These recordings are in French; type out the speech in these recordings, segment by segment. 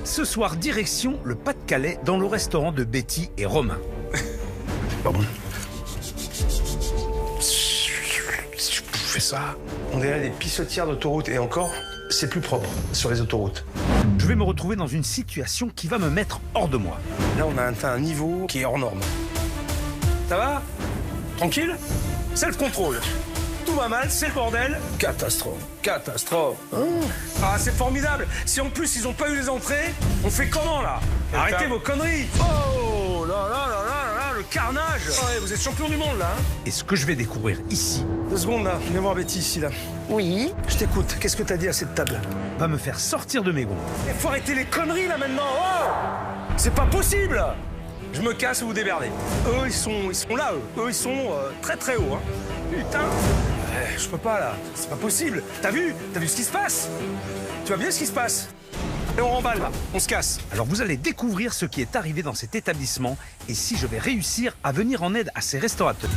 Ce soir, direction le Pas-de-Calais, dans le restaurant de Betty et Romain. Pardon. Si je fais ça, on dirait des pissotières d'autoroute. Et encore, c'est plus propre sur les autoroutes. Je vais me retrouver dans une situation qui va me mettre hors de moi. Là, on a atteint un niveau qui est hors norme. Ça va? Tranquille? Self-control. Tout va mal, c'est le bordel. Catastrophe. Catastrophe. Ah, c'est formidable. Si en plus ils ont pas eu les entrées, on fait comment là? Arrêtez vos conneries. Oh là là là là là, le carnage. Ouais, vous êtes champion du monde là. Hein. Et ce que je vais découvrir ici 2 secondes là, viens voir Betty ici là. Oui. Je t'écoute. Qu'est-ce que t'as dit à cette table? va me faire sortir de mes gonds. Il faut arrêter les conneries là maintenant. Oh, c'est pas possible. Je me casse ou vous démerdez. Eux, ils sont là, eux. Eux, ils sont très très hauts. Hein. Putain. Je peux pas là. C'est pas possible. T'as vu ce qui se passe? Tu vois bien ce qui se passe? Et on remballe là. On se casse. Alors vous allez découvrir ce qui est arrivé dans cet établissement et si je vais réussir à venir en aide à ces restaurateurs.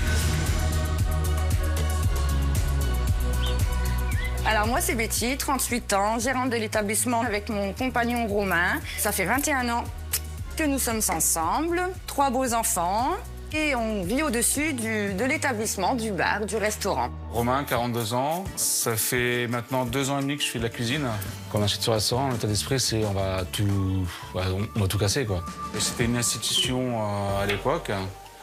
Alors moi c'est Betty, 38 ans, gérante de l'établissement avec mon compagnon Romain. Ça fait 21 ans que nous sommes ensemble, 3 beaux enfants et on vit au-dessus de l'établissement, du bar, du restaurant. Romain, 42 ans, ça fait maintenant 2 ans et demi que je fais de la cuisine. Quand on achète sur le restaurant, l'état d'esprit c'est on va tout casser quoi. C'était une institution à l'époque.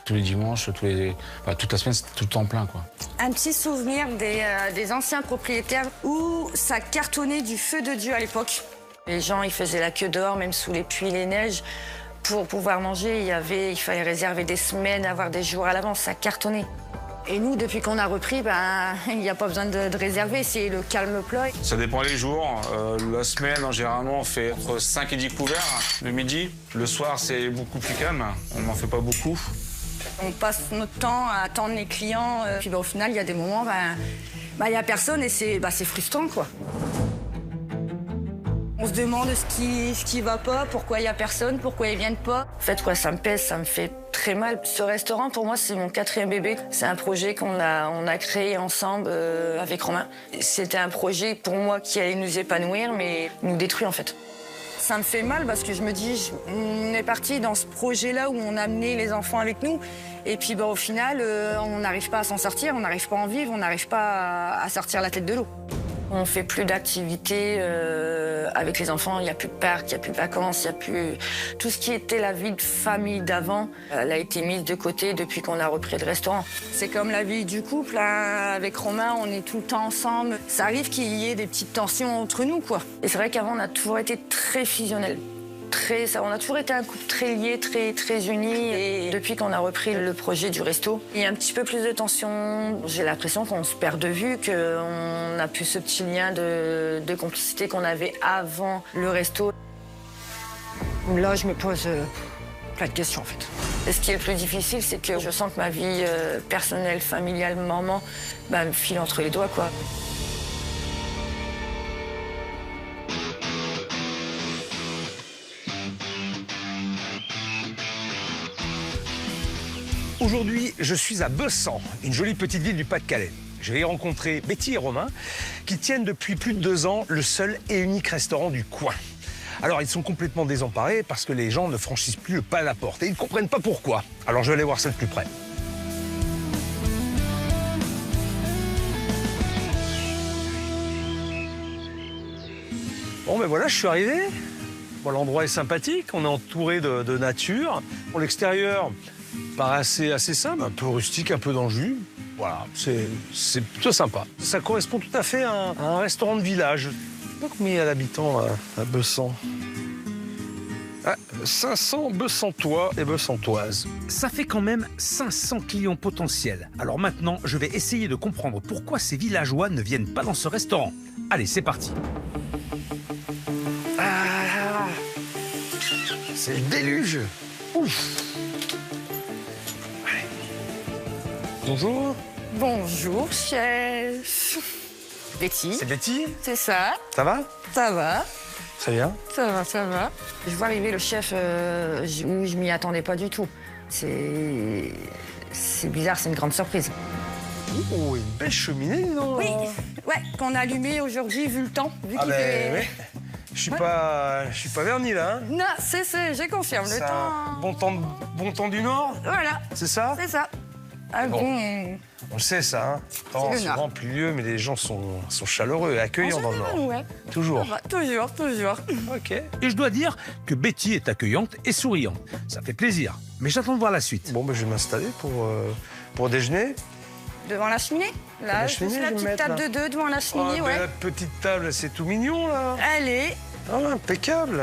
Tous les dimanches, toute la semaine, c'était tout le temps plein, quoi. Un petit souvenir des anciens propriétaires où ça cartonnait du feu de Dieu à l'époque. Les gens, ils faisaient la queue dehors, même sous les pluies, les neiges. Pour pouvoir manger, il fallait réserver des semaines, avoir des jours à l'avance, ça cartonnait. Et nous, depuis qu'on a repris, il n'y a pas besoin de réserver, c'est le calme plat. Ça dépend les jours. La semaine, généralement, on fait entre 5 et 10 couverts le midi. Le soir, c'est beaucoup plus calme, on n'en fait pas beaucoup. On passe notre temps à attendre les clients. Puis au final, il y a des moments, il n'y a personne et c'est frustrant, quoi. On se demande ce qui va pas, pourquoi il n'y a personne, pourquoi ils viennent pas. En fait, ça me pèse, ça me fait très mal. Ce restaurant, pour moi, c'est mon 4e bébé. C'est un projet qu'on a créé ensemble avec Romain. C'était un projet pour moi qui allait nous épanouir, mais nous détruit, en fait. Ça me fait mal parce que je me dis, on est parti dans ce projet-là où on a amené les enfants avec nous. Et puis au final, on n'arrive pas à s'en sortir, on n'arrive pas à en vivre, on n'arrive pas à sortir la tête de l'eau. On fait plus d'activités avec les enfants, il n'y a plus de parc, il n'y a plus de vacances, il n'y a plus... Tout ce qui était la vie de famille d'avant, elle a été mise de côté depuis qu'on a repris le restaurant. C'est comme la vie du couple, hein. Avec Romain, on est tout le temps ensemble. Ça arrive qu'il y ait des petites tensions entre nous, quoi. Et c'est vrai qu'avant, on a toujours été très fusionnels. On a toujours été un couple très lié, très unis. Et depuis qu'on a repris le projet du resto, il y a un petit peu plus de tension. J'ai l'impression qu'on se perd de vue, qu'on n'a plus ce petit lien de complicité qu'on avait avant le resto. Là, je me pose plein de questions, en fait. Et ce qui est le plus difficile, c'est que je sens que ma vie personnelle, familiale, maman, me file entre les doigts, quoi. Aujourd'hui, je suis à Bessan, une jolie petite ville du Pas-de-Calais. Je vais y rencontrer Betty et Romain, qui tiennent depuis plus de 2 ans le seul et unique restaurant du coin. Alors, ils sont complètement désemparés parce que les gens ne franchissent plus le pas à la porte et ils ne comprennent pas pourquoi. Alors, je vais aller voir ça de plus près. Bon, ben voilà, je suis arrivé. Bon, l'endroit est sympathique, on est entouré de nature. Pour l'extérieur, paraît assez simple, un peu rustique, un peu dans le jus. Voilà, c'est plutôt sympa. Ça correspond tout à fait à un restaurant de village. Je sais pas combien il y a d'habitants à Bessan. Ah, 500 Bessantois et Bessantoises. Ça fait quand même 500 clients potentiels. Alors maintenant, je vais essayer de comprendre pourquoi ces villageois ne viennent pas dans ce restaurant. Allez, c'est parti. Ah, c'est le déluge. Ouf. Bonjour. Bonjour, chef. Betty. C'est Betty? C'est ça. Ça va? Ça va. Très bien. Ça va, ça va. Je vois arriver le chef où je m'y attendais pas du tout. C'est bizarre, c'est une grande surprise. Oh, une belle cheminée, non? Oui, ouais, qu'on a allumé aujourd'hui, vu le temps. Vu qu'il fait... ouais. Je suis pas verni là. Hein. Non, je confirme. Le C'est temps. un bon temps du Nord, Voilà, c'est ça? c'est ça. Ah Bon. bon. On le sait ça. Hein. Temps C'est le Nord. souvent pluvieux, mais les gens sont chaleureux et accueillants dans le Nord. Ouais. Toujours. Ça va, toujours. Ok. Et je dois dire que Betty est accueillante et souriante. Ça fait plaisir. Mais j'attends de voir la suite. Bon, ben, je vais m'installer pour déjeuner. Devant la cheminée. La Là, cheminée, juste la je vais petite mettre, table là. de 2 devant la Oh, cheminée, ben, ouais. la petite table, c'est tout mignon là. Allez. Ah, impeccable.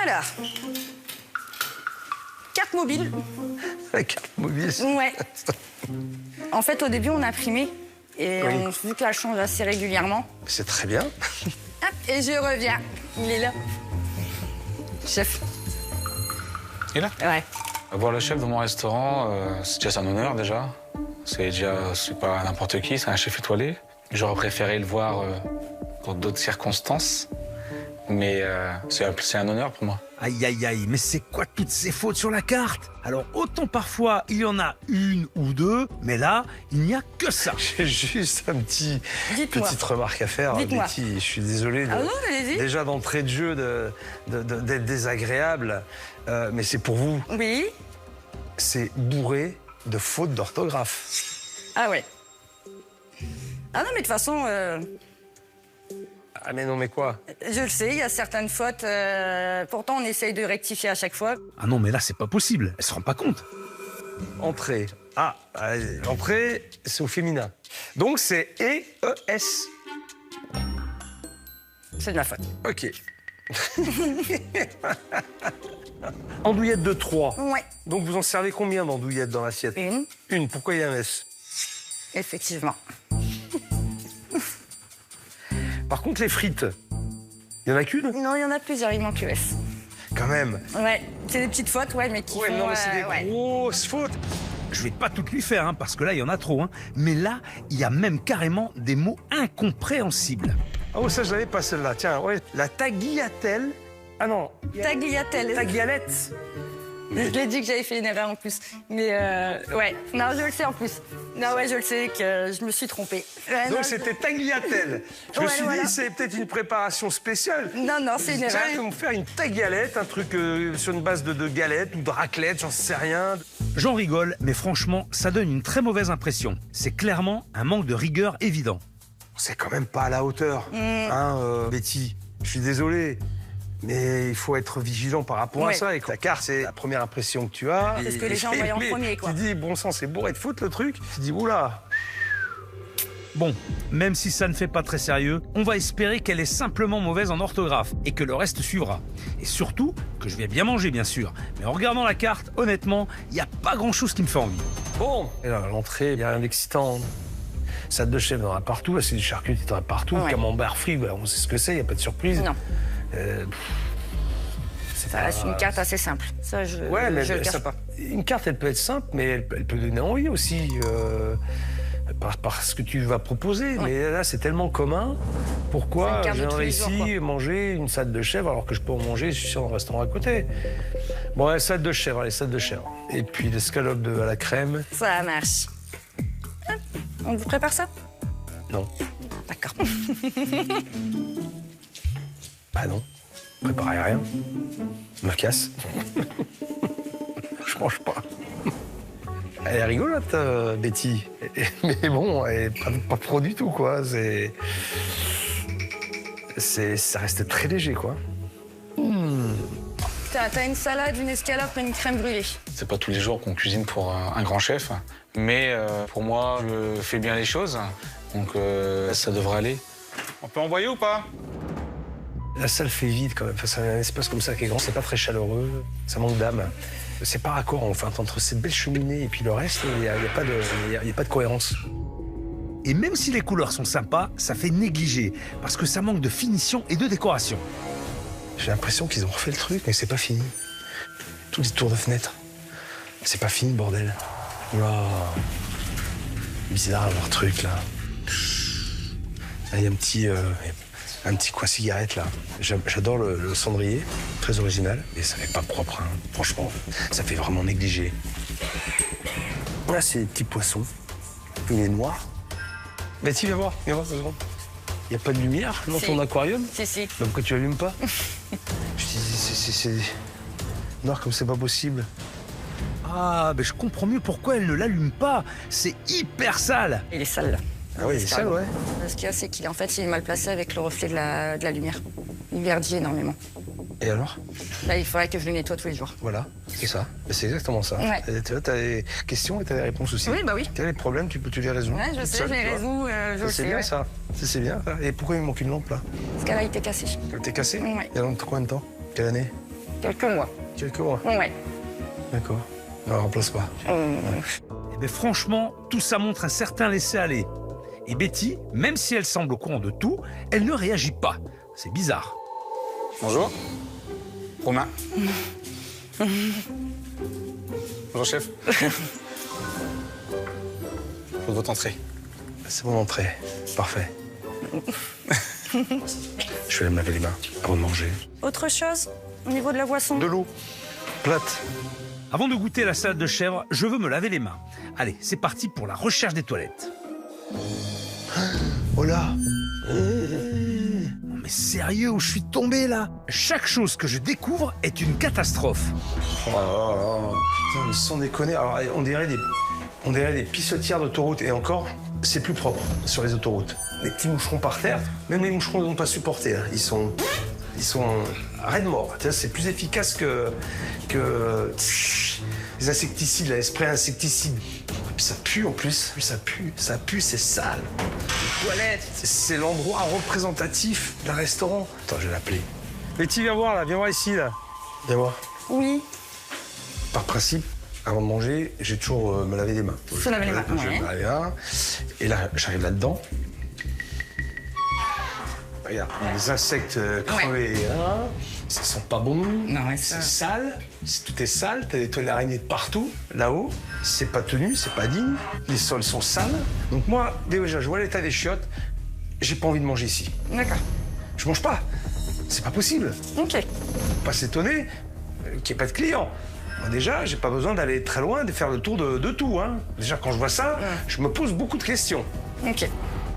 Alors. Carte mobile. La carte mobile. Ouais. En fait, au début, on imprimait. Et Oui. vu qu'elle change assez régulièrement. C'est très bien. Hop, et je reviens. Il est là. Chef. Et là Ouais. Voir le chef de mon restaurant, c'est déjà un honneur déjà. C'est pas n'importe qui, c'est un chef étoilé. J'aurais préféré le voir dans d'autres circonstances, mais c'est un honneur pour moi. Aïe, aïe, aïe, mais c'est quoi toutes ces fautes sur la carte? Alors, autant parfois, il y en a une ou deux, mais là, il n'y a que ça. J'ai juste Dites-moi. petite remarque à faire, Dites-moi. Betty. Je suis désolé Ah non, allez-y. déjà d'entrée de jeu d'être désagréable, mais c'est pour vous. Oui. C'est bourré de fautes d'orthographe. Ah ouais. Ah non, mais de toute façon, Ah mais non, mais quoi? je le sais, il y a certaines fautes. Pourtant, on essaye de rectifier à chaque fois. Ah non, mais là, c'est pas possible. Elle se rend pas compte. Entrée. Ah, entrée, c'est au féminin. Donc c'est E-E-S. C'est de ma faute. Ok. Andouillette de 3. Ouais. Donc vous en servez combien d'andouillettes dans l'assiette? Une, Une. Pourquoi il y a un S? effectivement. Par contre, les frites, il y en a qu'une? Non, il y en a plusieurs, il manque le S. Quand même. Ouais, c'est des petites fautes, ouais, mais qui Ouais, font... non, mais c'est des ouais. grosses fautes. Je vais pas toutes lui faire, hein, parce que là, il y en a trop. Hein. Mais là, il y a même carrément des mots incompréhensibles. Oh, ça, je l'avais pas celle-là. Tiens, ouais. La tagliatelle. Ah non. Tagliatelle. Taglialette. Je l'ai dit que j'avais fait une erreur en plus. Mais ouais, non, je le sais en plus. Non, ouais, je le sais que je me suis trompée. Ouais, Donc non, c'était tagliatelle. Je me Ouais, suis voilà. dit, c'est peut-être une préparation spéciale. Non, c'est une erreur. Tiens, ils vont me faire une taglialette, un truc sur une base de galette ou de raclette, j'en sais rien. J'en rigole, mais franchement, ça donne une très mauvaise impression. C'est clairement un manque de rigueur évident. C'est quand même pas à la hauteur, hein, Betty. Je suis désolé. Mais il faut être vigilant par rapport à Ouais. ça. Et que la carte, c'est la première impression que tu as. C'est ce que les gens voient en Mais premier, quoi. Tu dis, bon sang, c'est bourré de faute le truc. Tu dis, oula. Bon, même si ça ne fait pas très sérieux, on va espérer qu'elle est simplement mauvaise en orthographe et que le reste suivra. Et surtout, que je vais bien manger, bien sûr. Mais en regardant la carte, honnêtement, il n'y a pas grand-chose qui me fait envie. Bon. Et là, à l'entrée, il n'y a rien d'excitant. Salade de chef, il y en a partout. Là, c'est du charcuterie, il y en a partout. Ouais. Camembert frit, voilà, on sait ce que c'est, il n'y a pas de surprise. Non, C'est ça reste une carte assez simple. Ça, je Ouais, mais je le cache ça- pas. une carte, elle peut être simple, mais elle peut donner envie aussi. Par ce que tu vas proposer. Ouais. Mais là, c'est tellement commun. C'est Pourquoi une carte de tous j'aimerais les jours, ici manger une salade de chèvre alors que je peux en manger, je suis sûr, dans le restaurant à côté? Bon, ouais, salade de chèvre, allez, salade de chèvre. Et puis l'escalope à la crème. Ça marche. Hop, on vous prépare ça? Non. D'accord. Bah non. Préparez rien. Je me casse. Je mange pas. Elle est rigolote, Betty. Mais bon, elle est pas pro du tout, quoi. Ça reste très léger, quoi. T'as une salade, une escalope et une crème brûlée. C'est pas tous les jours qu'on cuisine pour un grand chef, mais pour moi, je fais bien les choses, donc ça devrait aller. On peut envoyer ou pas? La salle fait vide, quand même. Enfin, c'est un espace comme ça qui est grand, c'est pas très chaleureux, ça manque d'âme. C'est pas raccord, enfin, entre cette belle cheminée et puis le reste, il n'y a pas de cohérence. Et même si les couleurs sont sympas, ça fait négliger, parce que ça manque de finition et de décoration. J'ai l'impression qu'ils ont refait le truc, mais c'est pas fini. Tous les tours de fenêtre. C'est pas fini, bordel. Oula. Bizarre leur truc, là. Là, il y a un petit coin cigarette, là. J'adore le cendrier, très original, mais ça n'est pas propre, hein. Franchement. Ça fait vraiment négliger. Là, c'est des petits poissons. Il est noir. Betty, viens voir 2 secondes. Il n'y a pas de lumière dans Si. ton aquarium? Si. Donc pourquoi tu l'allumes pas? Je dis, c'est noir comme c'est pas possible. Ah, mais je comprends mieux pourquoi elle ne l'allume pas. C'est hyper sale. Il est sale, là. Ah oui, il est sale, ouais. Ce qu'il y a, c'est qu'il est mal placé avec le reflet de la lumière. Il verdit énormément. Et alors? Là, il faudrait que je le nettoie tous les jours. Voilà, c'est ça. C'est exactement ça. Ouais. Tu as des questions et tu as des réponses aussi. Oui, bah oui. Tu as des problèmes, tu les résous. Ouais, je toute sais, seule, je les tu vois. résous, je le C'est sais. bien Ouais. ça. C'est bien. Et pourquoi il me manque une lampe là? Parce qu'elle a été cassée. Elle t'est cassée? Ouais. Il y a longtemps, combien de temps? Quelle année? Quelques mois. Quelques mois. Ouais. D'accord. Non, on remplace pas. Eh bien, franchement, tout ça montre un certain laisser-aller. Et Betty, même si elle semble au courant de tout, elle ne réagit pas. C'est bizarre. Bonjour. Romain. Bonjour, chef. Pour votre entrée. C'est mon entrée. Parfait. Je vais aller me laver les mains avant de manger. Autre chose, au niveau de la boisson? De l'eau. Plate. Avant de goûter la salade de chèvre, je veux me laver les mains. Allez, c'est parti pour la recherche des toilettes. Oh là. Non mais sérieux, où je suis tombé là? Chaque chose que je découvre est une catastrophe. Oh là là. Putain, mais sans déconner. Alors, on dirait des pissotières d'autoroute. Et encore, c'est plus propre sur les autoroutes. Les petits moucherons par terre, même les moucherons n'ont pas supporté. Là. Ils sont raides morts. Tu vois, c'est plus efficace que les insecticides, les sprays insecticides. Et puis ça pue en plus. Ça pue, c'est sale. Les toilettes, c'est l'endroit représentatif d'un restaurant. Attends, je vais l'appeler. Betty, viens voir là, viens voir ici là. Viens voir. Oui. Par principe, avant de manger, j'ai toujours me laver les mains. Se laver les mains, Je ouais. me lave les mains. Et là, j'arrive là-dedans. Regarde, les insectes crevés, hein, ça sent pas bon. Non, ouais, c'est ça- sale. Tout est sale. T'as des toiles d'araignée de partout. Là-haut, c'est pas tenu, c'est pas digne. Les sols sont sales. Donc moi, déjà, je vois l'état des chiottes. J'ai pas envie de manger ici. D'accord. Je mange pas. C'est pas possible. Ok. Faut pas s'étonner qu'il n'y ait pas de clients. Moi, déjà, j'ai pas besoin d'aller très loin, de faire le tour de tout. Hein. Déjà, quand je vois ça, je me pose beaucoup de questions. Ok.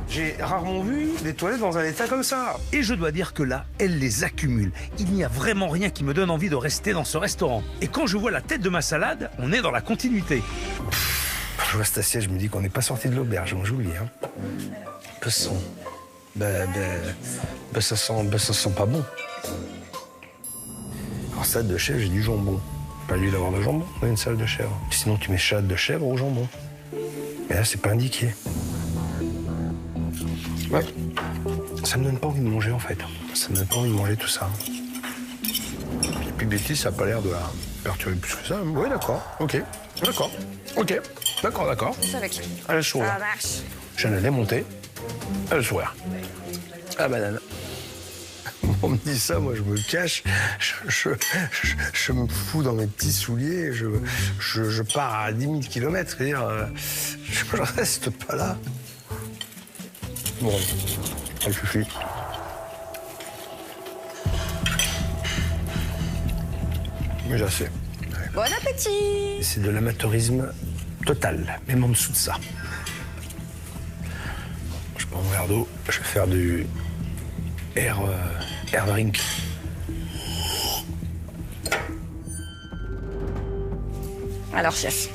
J'ai rarement vu des toilettes dans un état comme ça. Et je dois dire que là, elle les accumule. Il n'y a vraiment rien qui me donne envie de rester dans ce restaurant. Et quand je vois la tête de ma salade, on est dans la continuité. Je vois cette assiette, je me dis qu'on n'est pas sorti de l'auberge, moi j'oublie. Hein. Ça sent. Ça sent pas bon. Alors, salade de chèvre, j'ai du jambon. Pas lieu d'avoir de jambon dans une salade de chèvre. Sinon, tu mets salade de chèvre au jambon. Mais là, c'est pas indiqué. Ouais. Ça me donne pas envie de manger, en fait. Ça me donne pas envie de manger tout ça. Et puis Betty, ça a pas l'air de la perturber plus que ça. Oui, d'accord. Ok. D'accord. Ok. D'accord. C'est avec. À la sourire. Ça marche. Je l'ai monté. À la sourire. À la banane. On me dit ça, moi je me cache, je me fous dans mes petits souliers, je pars à 10 000 km, c'est-à-dire, je reste pas là. Bon, ça suffit. Mais j'ai assez. Bon appétit. C'est de l'amateurisme total, même en dessous de ça. Je prends mon verre d'eau, je vais faire du air drink. Alors, chef.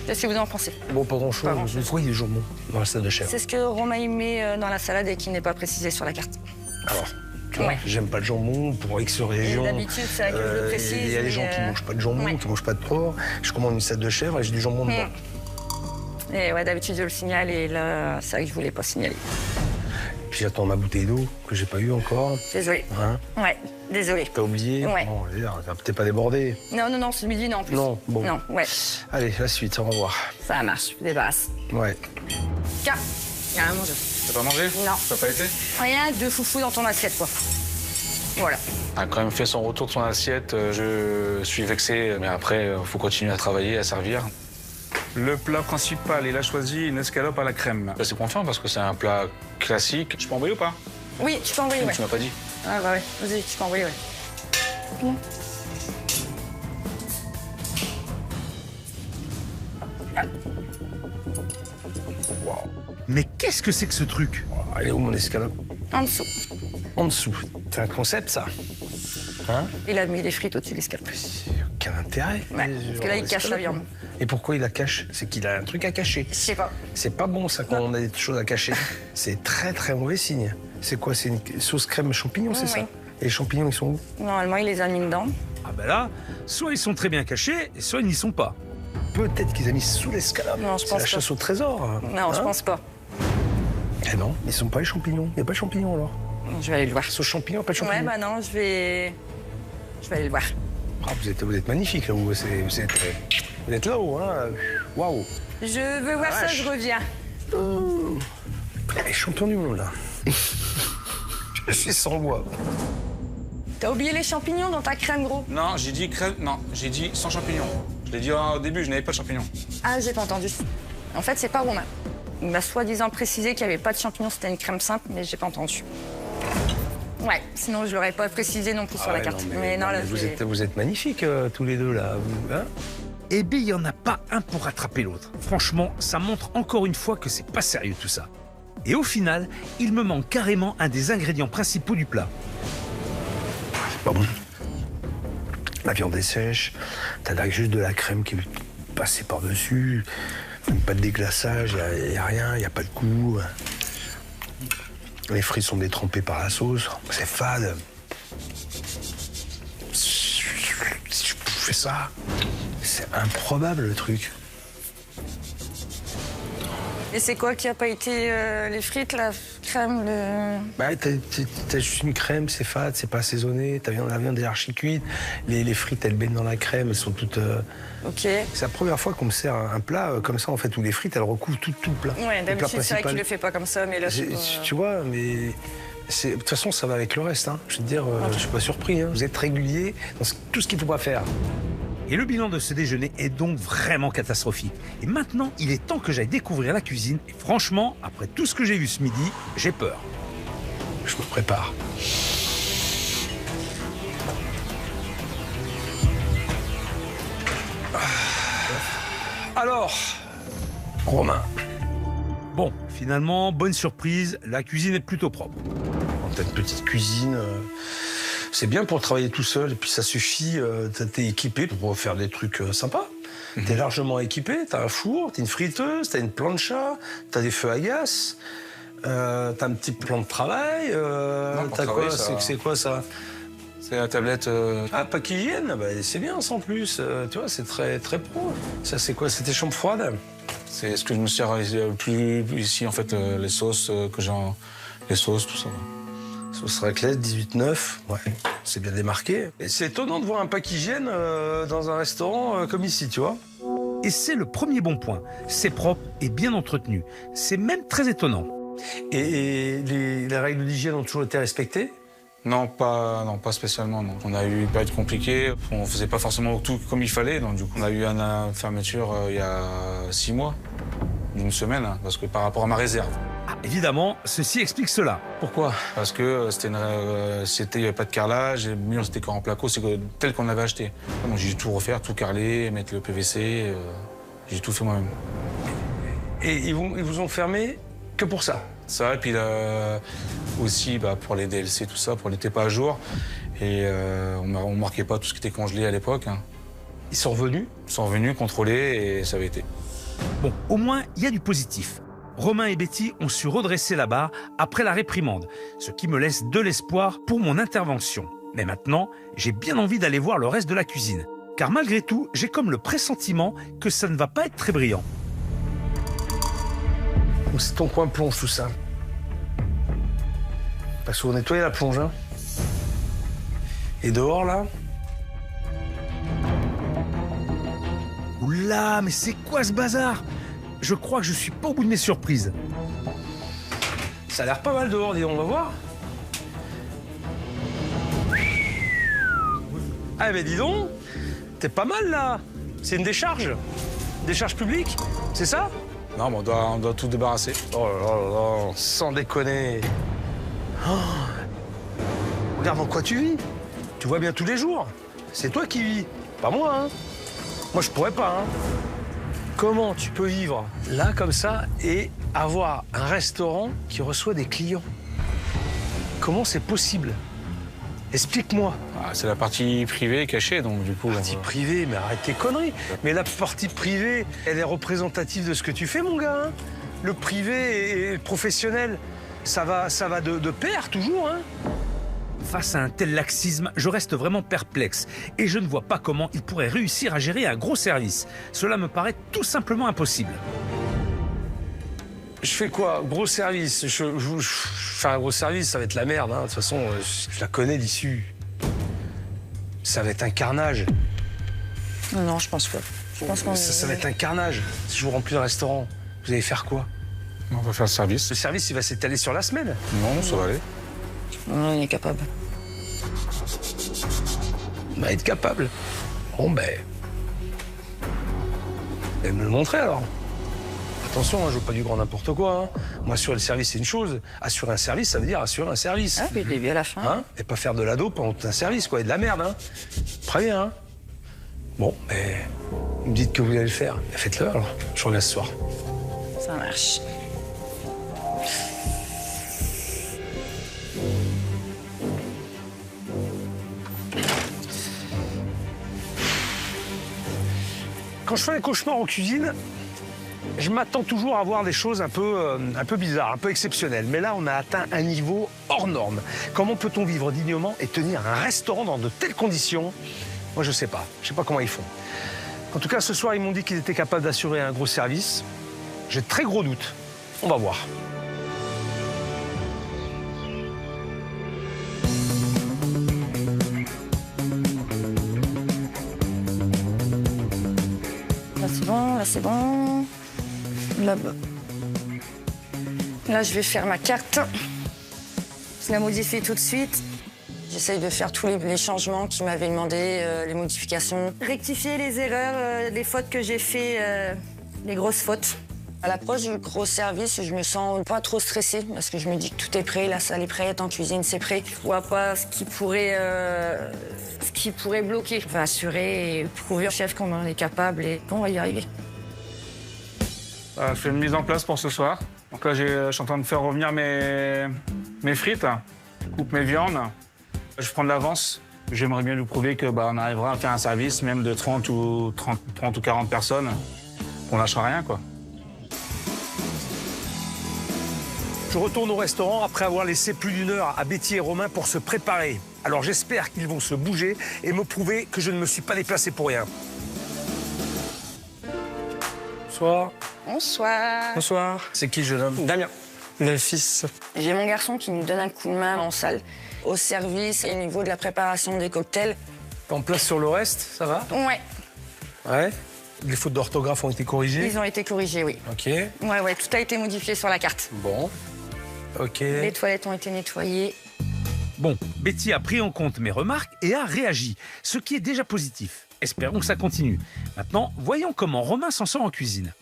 Qu'est-ce que vous en pensez? Bon, pas grand-chose. Pas grand-chose. Pourquoi il y a du jambon dans la salade de chèvre? C'est ce que Romain y met dans la salade et qui n'est pas précisé sur la carte. Alors, tu vois, Ouais. j'aime pas le jambon pour X régions. d'habitude, c'est vrai que je le précise, Il y a des mais, gens qui mangent pas de jambon, ouais. qui mangent pas de porc. Je commande une salade de chèvre et j'ai du jambon dedans. Et ouais, d'habitude, je le signale et là, c'est vrai que je voulais pas signaler. Puis j'attends ma bouteille d'eau que j'ai pas eue encore. Désolée. Hein? Ouais, désolée. T'as oublié? Ouais. Bon, je veux dire, t'as peut-être pas débordé. Non, ce midi, non, en plus. Non, bon. Non, ouais, Allez, la suite, au revoir. ça marche, je débarrasse. Ouais. Tiens, il y a à manger. T'as pas mangé? Non. T'as pas été? Rien de foufou dans ton assiette, quoi. Voilà. A quand même fait son retour de son assiette. Je suis vexé, mais après, faut continuer à travailler, à servir. Le plat principal, il a choisi une escalope à la crème. C'est confiant parce que c'est un plat classique. Je peux envoyer ou pas? Oui, tu peux envoyer, ouais. Tu m'as pas dit. Ah bah ouais, vas-y, tu peux envoyer, ouais. Mais qu'est-ce que c'est que ce truc? Elle est où mon escalope? En dessous. En dessous. C'est un concept, ça. Hein? Il a mis les frites au-dessus de l'escalope. Quel intérêt? Ouais, parce que là, il cache la viande. Et pourquoi il la cache? C'est qu'il a un truc à cacher. Je sais pas. C'est pas bon, ça, quand on a des choses à cacher. C'est très, très mauvais signe. C'est quoi? C'est une sauce crème champignon, c'est ça? Oui. Et les champignons, ils sont où? Normalement, il les a mis dedans. Ah ben là, soit ils sont très bien cachés, soit ils n'y sont pas. Peut-être qu'ils ont mis sous l'escalope. Non, je C'est pense la pas. chasse au trésor. Non, je Hein? pense pas. Eh non, ils sont pas les champignons. Il n'y a pas de champignons, alors? Je vais aller le voir. Sauce champignon, pas de champignons? Ouais, bah non, je vais aller le voir. Ah, vous êtes magnifique, là, vous êtes là-haut, hein? Waouh! Je veux voir ça, vache. je reviens. Les champions du monde, là. Je suis sans voix. T'as oublié les champignons dans ta crème, gros? Non, j'ai dit crème. Non, j'ai dit sans champignons. Je l'ai dit au début, je n'avais pas de champignons. Ah, j'ai pas entendu. En fait, c'est pas Romain. Il m'a soi-disant précisé qu'il n'y avait pas de champignons, c'était une crème simple, mais j'ai pas entendu. Ouais, sinon je l'aurais pas précisé non plus sur la carte. Non, non, là, vous êtes magnifiques, tous les deux, là. Hein? Eh bien, il n'y en a pas un pour rattraper l'autre. Franchement, ça montre encore une fois que c'est pas sérieux tout ça. Et au final, il me manque carrément un des ingrédients principaux du plat. C'est pas bon. La viande est sèche, t'as juste de la crème qui est passée par-dessus, pas de déglaçage, il n'y a rien, il n'y a pas de goût. Les frites sont détrempées par la sauce, c'est fade. Si je fais ça, c'est improbable le truc. Et c'est quoi qui a pas été les frites, la crème, le... Bah, t'as juste une crème, c'est fade, c'est pas assaisonné, la viande est archi cuite, les frites elles baignent dans la crème, elles sont toutes... Ok. C'est la première fois qu'on me sert un plat comme ça en fait, où les frites elles recouvrent tout le plat. Ouais, Le plat d'habitude, c'est vrai principal. qu'il le fait pas comme ça, mais là, c'est pas... Tu vois, mais... De toute façon, ça va avec le reste. Hein. Je veux te dire, je suis pas surpris. Hein. Vous êtes régulier dans tout ce qu'il faut pas faire. Et le bilan de ce déjeuner est donc vraiment catastrophique. Et maintenant, il est temps que j'aille découvrir la cuisine. Et franchement, après tout ce que j'ai vu ce midi, j'ai peur. Je me prépare. Alors, Romain, Bon, finalement, bonne surprise, la cuisine est plutôt propre. t'as une petite cuisine. C'est bien pour travailler tout seul. Et puis ça suffit. T'es équipé pour faire des trucs sympas. T'es largement équipé. T'as un four, t'as une friteuse, t'as une plancha, t'as des feux à gaz. T'as un petit plan de travail. pour T'as quoi? travailler, ça va. C'est quoi ça? C'est la tablette. Ah, pas qu'ils viennent, bah, c'est bien sans plus. Tu vois, c'est très, très pro. Ça, c'est quoi? C'était chambre froide? C'est ce que je me sers le plus ici, en fait, les sauces que j'ai. Les sauces, tout ça. Sauce raclette, 18,9. Ouais, c'est bien démarqué. Et c'est étonnant de voir un pack hygiène dans un restaurant comme ici, tu vois. Et c'est le premier bon point. C'est propre et bien entretenu. C'est même très étonnant. Et les règles d'hygiène ont toujours été respectées? Non, pas spécialement, non. On a eu une période compliquée, on faisait pas forcément tout comme il fallait, donc du coup on a eu une fermeture il y a 6 mois, d'une semaine, hein, parce que par rapport à ma réserve. Ah, évidemment, ceci explique cela. Pourquoi? Parce que il n'y avait pas de carrelage, et le mur c'était encore en placo, c'est tel qu'on avait acheté. Donc j'ai dû tout refaire, tout carreler, mettre le PVC, j'ai tout fait moi-même. Et ils vous ont fermé que pour ça? Ça, et puis aussi pour les DLC, tout ça, pour n'était pas à jour. Et on ne marquait pas tout ce qui était congelé à l'époque. Hein. Ils sont revenus? Ils sont revenus contrôler et ça avait été. Bon, au moins, il y a du positif. Romain et Betty ont su redresser la barre après la réprimande, ce qui me laisse de l'espoir pour mon intervention. Mais maintenant, j'ai bien envie d'aller voir le reste de la cuisine. Car malgré tout, j'ai comme le pressentiment que ça ne va pas être très brillant. C'est ton coin plonge tout ça. Parce qu'on nettoie la plonge, hein. Et dehors, là? Oula, mais c'est quoi ce bazar? Je crois que je suis pas au bout de mes surprises. Ça a l'air pas mal dehors, dis donc, on va voir. Ah ben dis donc, t'es pas mal là. C'est une décharge? Décharge publique? C'est ça? Non, mais on doit tout débarrasser. Oh là là là, sans déconner. Oh. Regarde dans quoi tu vis. Tu vois bien tous les jours. C'est toi qui vis, pas moi, hein. Moi, je pourrais pas, hein. Comment tu peux vivre là, comme ça, et avoir un restaurant qui reçoit des clients. Comment c'est possible? Explique-moi. Ah, c'est la partie privée cachée, donc du coup... Partie privée, mais arrête tes conneries. Mais la partie privée, elle est représentative de ce que tu fais, mon gars. Hein. Le privé et le professionnel, ça va de pair, toujours. Hein. Face à un tel laxisme, je reste vraiment perplexe et je ne vois pas comment il pourrait réussir à gérer un gros service. Cela me paraît tout simplement impossible. Je fais quoi? Gros service. Je fais un gros service, ça va être la merde. Hein. De toute façon, je la connais l'issue. Ça va être un carnage. Non, je pense pas. Je pense qu'on Ça va être un carnage. Si je vous remplis le restaurant, vous allez faire quoi? On va faire le service. Le service, il va s'étaler sur la semaine. Non, ça va aller. Non, on est capable. On va être capable. Bon, ben... Vous allez me le montrer, alors. Attention, hein, je veux pas du grand n'importe quoi. Hein. Moi, assurer le service, c'est une chose. Assurer un service, ça veut dire assurer un service. Ah, puis je l'ai vu à la fin. Hein? Et pas faire de l'ado pendant tout un service, quoi. Et de la merde, hein. Très bien, hein. Bon, mais... Vous me dites que vous allez le faire. Faites-le, alors. Je reviens ce soir. Ça marche. Quand je fais un cauchemar en cuisine, je m'attends toujours à voir des choses un peu bizarres, un peu exceptionnelles. Mais là, on a atteint un niveau hors norme. Comment peut-on vivre dignement et tenir un restaurant dans de telles conditions? Moi, je sais pas. Je sais pas comment ils font. En tout cas, ce soir, ils m'ont dit qu'ils étaient capables d'assurer un gros service. J'ai de très gros doutes. On va voir. Là, c'est bon, là, c'est bon. Là-bas. Là, je vais faire ma carte. Je la modifie tout de suite. J'essaye de faire tous les changements qu'ils m'avaient demandé, les modifications. Rectifier les erreurs, les fautes que j'ai fait, les grosses fautes. À l'approche du gros service, je me sens pas trop stressée parce que je me dis que tout est prêt, la salle est prête, en cuisine c'est prêt. Je vois pas ce qui pourrait bloquer. On va assurer et prouver au chef qu'on en est capable et qu'on va y arriver. Je fais une mise en place pour ce soir. Donc là, je suis en train de faire revenir mes frites, je coupe mes viandes. Je prends de l'avance. J'aimerais bien lui prouver que on arrivera à faire un service même de 30 ou 40 personnes. On lâchera rien, quoi. Je retourne au restaurant après avoir laissé plus d'une heure à Betty et Romain pour se préparer. Alors j'espère qu'ils vont se bouger et me prouver que je ne me suis pas déplacé pour rien. Bonsoir. Bonsoir. Bonsoir. C'est qui le jeune homme? Damien, le fils. J'ai mon garçon qui nous donne un coup de main en salle. Au service et au niveau de la préparation des cocktails. T'es en place sur le reste, ça va? Ouais, Ouais. Les fautes d'orthographe ont été corrigées? ils ont été corrigés, oui. Ok. Ouais, tout a été modifié sur la carte. Bon. Ok. Les toilettes ont été nettoyées. Bon, Betty a pris en compte mes remarques et a réagi, ce qui est déjà positif. Espérons que ça continue. Maintenant, voyons comment Romain s'en sort en cuisine.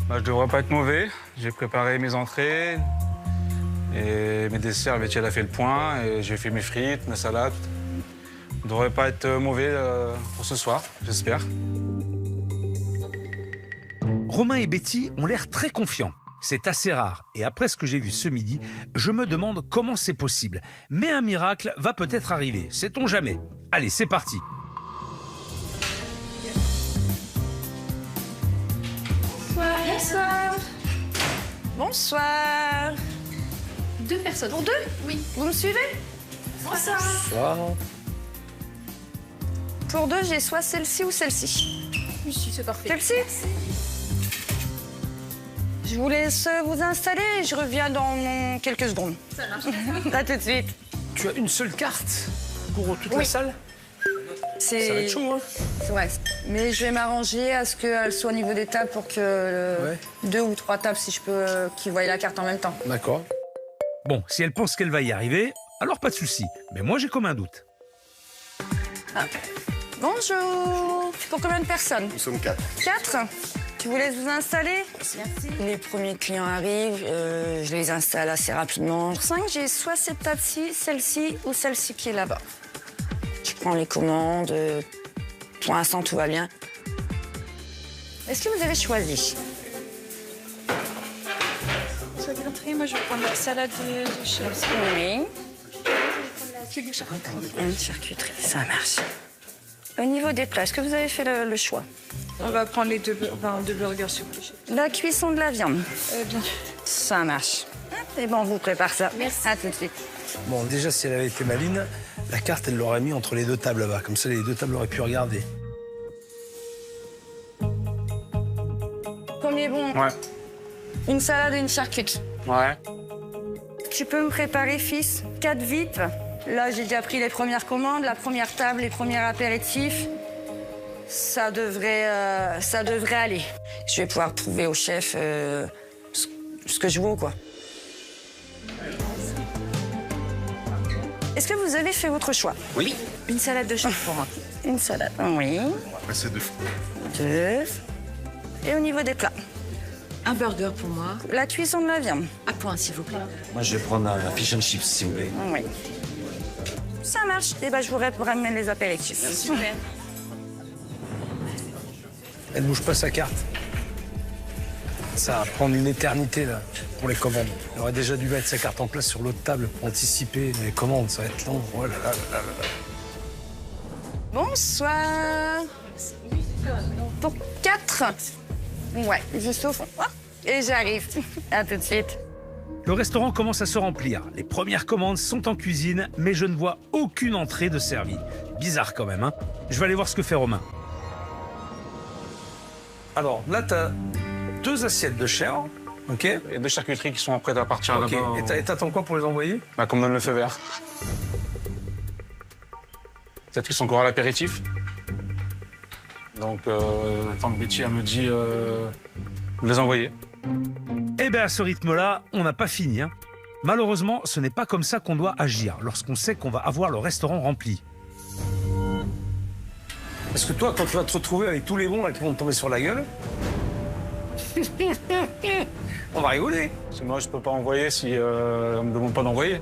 Je devrais pas être mauvais. J'ai préparé mes entrées et mes desserts. Betty, elle a fait le point et j'ai fait mes frites, mes salades. Je devrais pas être mauvais pour ce soir, j'espère. Romain et Betty ont l'air très confiants. C'est assez rare. Et après ce que j'ai vu ce midi, je me demande comment c'est possible. Mais un miracle va peut-être arriver. Sait-on jamais? Allez, c'est parti. Bonsoir. Bonsoir. 2 personnes. Pour 2? Oui. Vous me suivez? Bonsoir. Bonsoir. Pour 2, j'ai soit celle-ci ou celle-ci. Ici, c'est parfait. Celle-ci? Je vous laisse vous installer et je reviens dans quelques secondes. Ça marche. À tout de suite. Tu as une seule carte pour toute Oui. la salle? Ça va être chaud, hein? Ouais. Mais je vais m'arranger à ce qu'elle soit au niveau des tables pour que 2 ou 3 tables, si je peux, qui voient la carte en même temps. D'accord. Bon, si elle pense qu'elle va y arriver, alors pas de souci. Mais moi, j'ai comme un doute. Bonjour. Pour combien de personnes? Nous sommes 4. 4? Je vous laisse vous installer. Merci. Les premiers clients arrivent, je les installe assez rapidement. Pour 5, j'ai soit cette table-ci, celle-ci ou celle-ci qui est là-bas. Je prends les commandes. Pour l'instant, tout va bien. Est-ce que vous avez choisi? Vous avez l'entrée, moi je vais prendre la salade de chef. Oui. Une charcuterie. Une charcuterie, ça marche. Au niveau des plats, est-ce que vous avez fait le choix? On va prendre les deux burgers s'il vous plaît. La cuisson de la viande. Bien. Ça marche. Et bon, on vous prépare ça. Merci. À tout de suite. Bon, déjà, si elle avait été maline, la carte, elle l'aurait mis entre les deux tables là-bas. Comme ça, les deux tables auraient pu regarder. Premier bon. Ouais. Une salade et une charcuterie. Ouais. Tu peux me préparer, fils, 4 VIP. Là, j'ai déjà pris les premières commandes, la première table, les premiers apéritifs. Ça devrait aller. Je vais pouvoir prouver au chef ce que je vaux, quoi. Est-ce que vous avez fait votre choix? Oui. Une salade de chef pour moi. Une salade, oui. On va passer deux. Deux. Et au niveau des plats, Un burger pour moi. la cuisson de la viande. À point, s'il vous plaît. Moi, je vais prendre un fish and chips, s'il vous plaît. Oui. Ça marche. Et ben, je vous ramène les apéritifs. Super. Elle bouge pas sa carte. Ça va prendre une éternité, là, pour les commandes. Elle aurait déjà dû mettre sa carte en place sur l'autre table pour anticiper les commandes. Ça va être long. Oh là là là là là. Bonsoir. Pour 4. Ouais, juste au fond. Ah, et j'arrive. À tout de suite. Le restaurant commence à se remplir. Les premières commandes sont en cuisine, mais je ne vois aucune entrée de servie. Bizarre quand même, hein. Je vais aller voir ce que fait Romain. Alors, là, t'as 2 assiettes de chèvre, ok? Il y a deux charcuteries qui sont prêtes à partir Ok. là-bas. Et t'attends quoi pour les envoyer? Bah, qu'on me donne le feu vert. Peut-être qu'ils sont encore à l'apéritif. Donc, tant que Betty elle me dit de les envoyer. Eh bien, à ce rythme-là, on n'a pas fini, hein. Malheureusement, ce n'est pas comme ça qu'on doit agir lorsqu'on sait qu'on va avoir le restaurant rempli. Parce que toi, quand tu vas te retrouver avec tous les bons là qui vont te tomber sur la gueule, on va rigoler. Parce que moi, je peux pas envoyer si on me demande pas d'envoyer.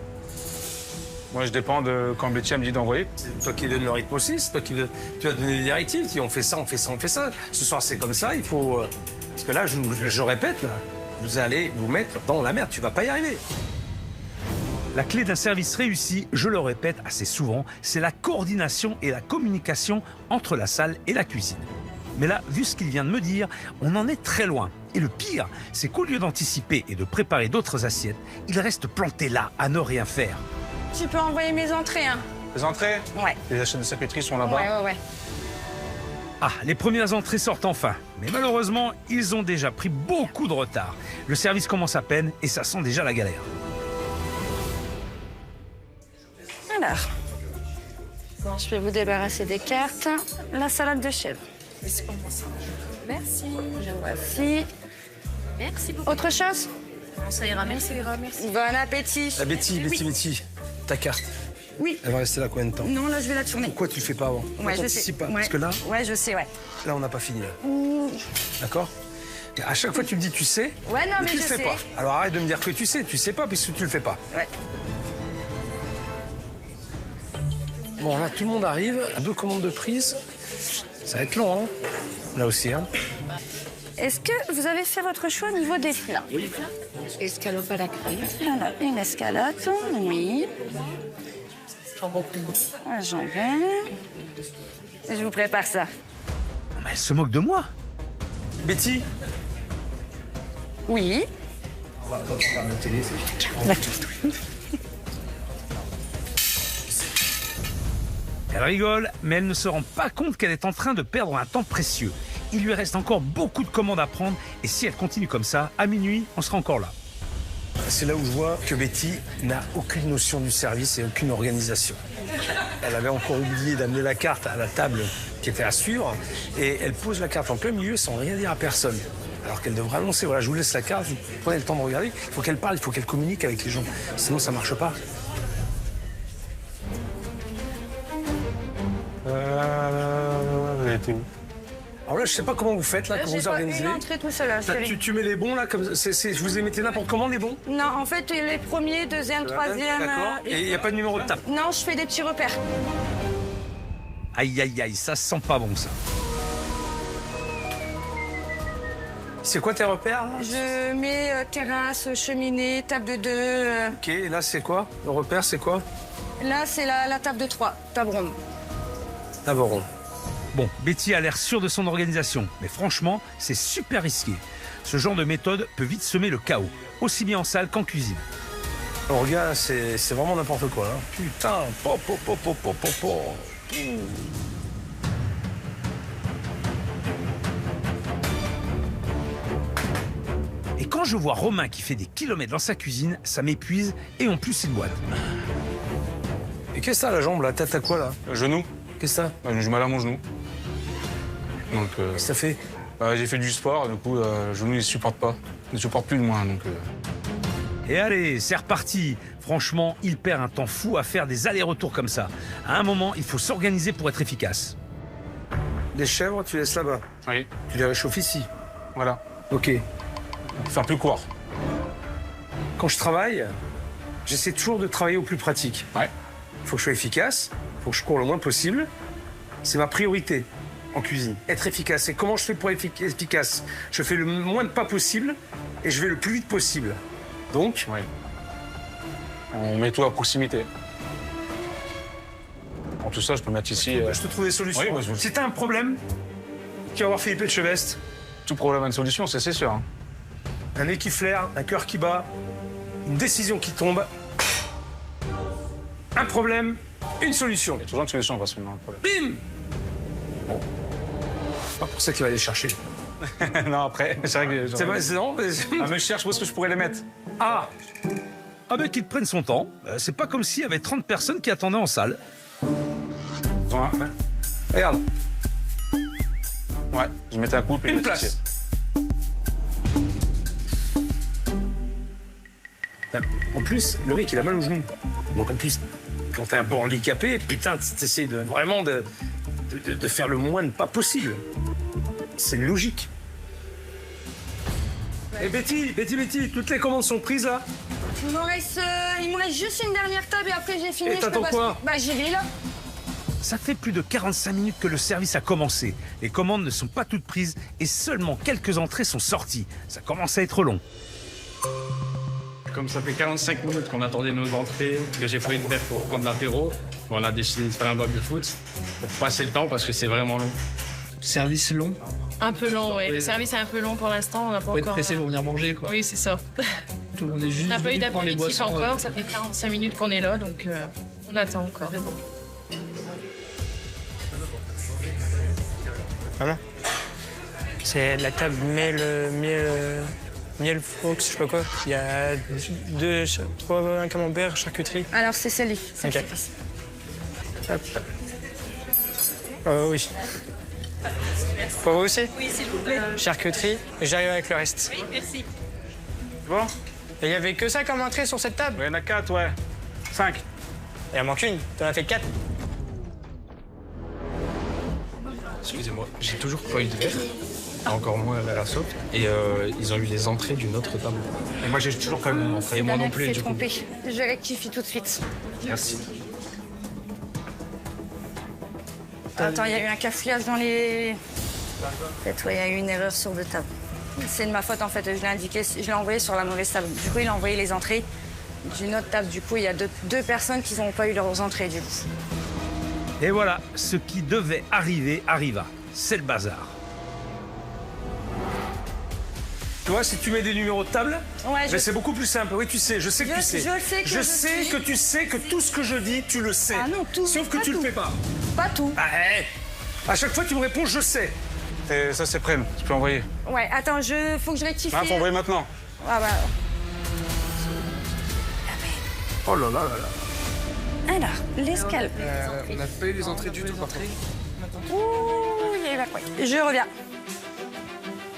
Moi, je dépends de quand Betty elle me dit d'envoyer. C'est toi qui donne le rythme aussi, c'est toi qui tu vas donner des directives. Tu dis, on fait ça, on fait ça, on fait ça. Ce soir, c'est comme ça, il faut... Parce que là, je répète, là, vous allez vous mettre dans la merde, tu vas pas y arriver. La clé d'un service réussi, je le répète assez souvent, c'est la coordination et la communication entre la salle et la cuisine. Mais là, vu ce qu'il vient de me dire, on en est très loin. Et le pire, c'est qu'au lieu d'anticiper et de préparer d'autres assiettes, il reste planté là, à ne rien faire. Tu peux envoyer mes entrées, hein? Les entrées, Ouais. les achats de charcuterie sont là-bas. Ouais. Ah, les premières entrées sortent enfin. Mais malheureusement, ils ont déjà pris beaucoup de retard. Le service commence à peine et ça sent déjà la galère. Alors, bon, je vais vous débarrasser des cartes. La salade de chèvre. Merci. Voici. Merci beaucoup. Autre chose? Ça ira, merci. Bon appétit. La Betty, ta carte, Oui. elle va rester là combien de temps? Non, là, je vais la tourner. Pourquoi tu le fais pas avant? Pourquoi Ouais, je sais. t'anticipes pas? Ouais. Parce que là, Ouais, je sais, ouais. on n'a pas fini. Là. D'accord? Et à chaque fois, tu me dis tu sais, Ouais, non, mais tu le je fais sais. pas. Alors arrête de me dire que tu sais pas puisque tu le fais pas. Ouais. Bon, là, tout le monde arrive. 2 commandes de prise. Ça va être long, hein? Là aussi, hein? Est-ce que vous avez fait votre choix au niveau des plats? Escalope à la crème. Alors, une escalope, oui. Un jambon. Je vous prépare ça. Non, mais elle se moque de moi. Betty, Oui. Elle rigole, mais elle ne se rend pas compte qu'elle est en train de perdre un temps précieux. Il lui reste encore beaucoup de commandes à prendre et si elle continue comme ça, à minuit, on sera encore là. c'est là où je vois que Betty n'a aucune notion du service et aucune organisation. Elle avait encore oublié d'amener la carte à la table qui était à suivre et elle pose la carte en plein milieu sans rien dire à personne. Alors qu'elle devrait annoncer, voilà, je vous laisse la carte, vous prenez le temps de regarder, il faut qu'elle parle, il faut qu'elle communique avec les gens. Sinon, ça marche pas. Elle était où? Alors là, je sais pas comment vous faites, là, comment vous organisez. Une entrée tout seul, chérie. Tu mets les bons, là, comme je vous les mettez n'importe comment, les bons? Non, en fait, les premiers, deuxième, troisième. D'accord. Et il n'y a pas de numéro de table. Non, je fais des petits repères. Aïe, aïe, aïe, ça sent pas bon, ça. C'est quoi tes repères là? Je mets terrasse, cheminée, table de 2. Ok, et là c'est quoi? Le repère c'est quoi? Là, c'est la table de 3, table ronde. D'abord rond. Bon, Betty a l'air sûre de son organisation, mais franchement, c'est super risqué. Ce genre de méthode peut vite semer le chaos, aussi bien en salle qu'en cuisine. Alors regarde, c'est vraiment n'importe quoi. Hein. Putain, Et quand je vois Romain qui fait des kilomètres dans sa cuisine, ça m'épuise et en plus il boite. Et qu'est-ce que t'as la jambe là? T'as quoi là? Genou. Qu'est-ce que t'as? J'ai mal à mon genou. Donc, Qu'est-ce que ça fait? j'ai fait du sport, du coup, le genou, il supporte pas. Il ne supporte plus de moi, donc... Et allez, c'est reparti. Franchement, il perd un temps fou à faire des allers-retours comme ça. À un moment, il faut s'organiser pour être efficace. Des chèvres, tu laisses là-bas. Oui, Tu les réchauffes ici. voilà. Ok. Faire plus court. Quand je travaille, j'essaie toujours de travailler au plus pratique. Ouais. Il faut que je sois efficace, il faut que je cours le moins possible. C'est ma priorité en cuisine, être efficace. Et comment je fais pour être efficace? Je fais le moins de pas possible et je vais le plus vite possible. Donc, Oui. On met tout à proximité. En tout ça, je peux mettre ici... je te trouve des solutions. Oui, moi, Si t'as un problème, tu vas voir Philippe Etchebest. Tout problème a une solution, c'est sûr. Hein. Un nez qui flaire, un cœur qui bat, une décision qui tombe. Un problème, une solution. Il y a toujours une solution, parce qu'on a un problème. Bim! C'est pas pour ça qu'il va aller chercher. Non, après, c'est vrai que... C'est vrai, c'est non, mais... Ah, mais je cherche où est-ce que je pourrais les mettre. Ah! Ah ben qu'il prenne son temps. C'est pas comme s'il y avait 30 personnes qui attendaient en salle. Ouais. Regarde, Ouais, je mettais un coup, puis... une place. En plus, le mec, il a mal au genou. Donc en plus, quand t'es un peu handicapé, putain, t'essayes vraiment de faire le moins de pas possible. C'est logique. Et Betty, toutes les commandes sont prises là? Il me reste juste une dernière table et après j'ai fini. Et je t'attends peux passer. quoi? Bah j'y vais là. Ça fait plus de 45 minutes que le service a commencé. Les commandes ne sont pas toutes prises et seulement quelques entrées sont sorties. Ça commence à être long. Comme ça fait 45 minutes qu'on attendait nos entrées, que j'ai pris une verre pour prendre l'apéro, on a décidé de faire un baby-foot pour passer le temps parce que c'est vraiment long. Service long. Un peu long, oui. Le service est un peu long pour l'instant. On n'a pas Faut être encore. pressé pour venir manger, quoi. Oui, c'est ça. Tout le monde est juste. On n'a pas eu venu prendre les d'apéritif boissons, encore. Ça fait 45 minutes qu'on est là, donc on attend encore. Voilà. C'est la table miel fox, je sais pas quoi. Il y a 3 un camembert, charcuterie. Alors c'est celle-là. Ok. Hop. Oui. Pour vous aussi? Oui, s'il vous plaît. Charcuterie, et j'arrive avec le reste. Oui, merci. Bon. Et il y avait que ça comme entrée sur cette table? Il y en a 4, ouais. 5. Il en manque une. T'en as fait 4. Excusez-moi, j'ai toujours pas eu de verre. Encore moins à la soupe. Et ils ont eu les entrées d'une autre table. Et moi, j'ai toujours pas eu mon entrée. Et moi non plus, du coup. trompé. Je rectifie tout de suite. Merci. Attends, il y a eu un cafouillage dans les... En fait, ouais, il y a eu une erreur sur 2 tables. C'est de ma faute, en fait. Je l'ai indiqué, je l'ai envoyé sur la mauvaise table. Du coup, il a envoyé les entrées d'une autre table. Du coup, il y a deux personnes qui n'ont pas eu leurs entrées, du coup. Et voilà, ce qui devait arriver arriva. C'est le bazar. Tu vois, si tu mets des numéros de table, Ouais, mais c'est beaucoup plus simple. Oui, tu sais, je sais que tu sais. je sais que je je sais suis- que tu sais que tout ce que je dis, tu le sais. Ah non, tout. Sauf que Pas tu le tout. fais pas. Pas tout. Ah, à chaque fois, tu me réponds, je sais. Et ça, c'est prêt. Tu peux envoyer. Ouais, attends, faut que je rectifie. Ah, faut envoyer maintenant. Ah bah... Oh là là là là. Alors, l'escalope. On n'a pas eu les entrées du tout, par contre. Ouh, il y a eu la couille. Je reviens.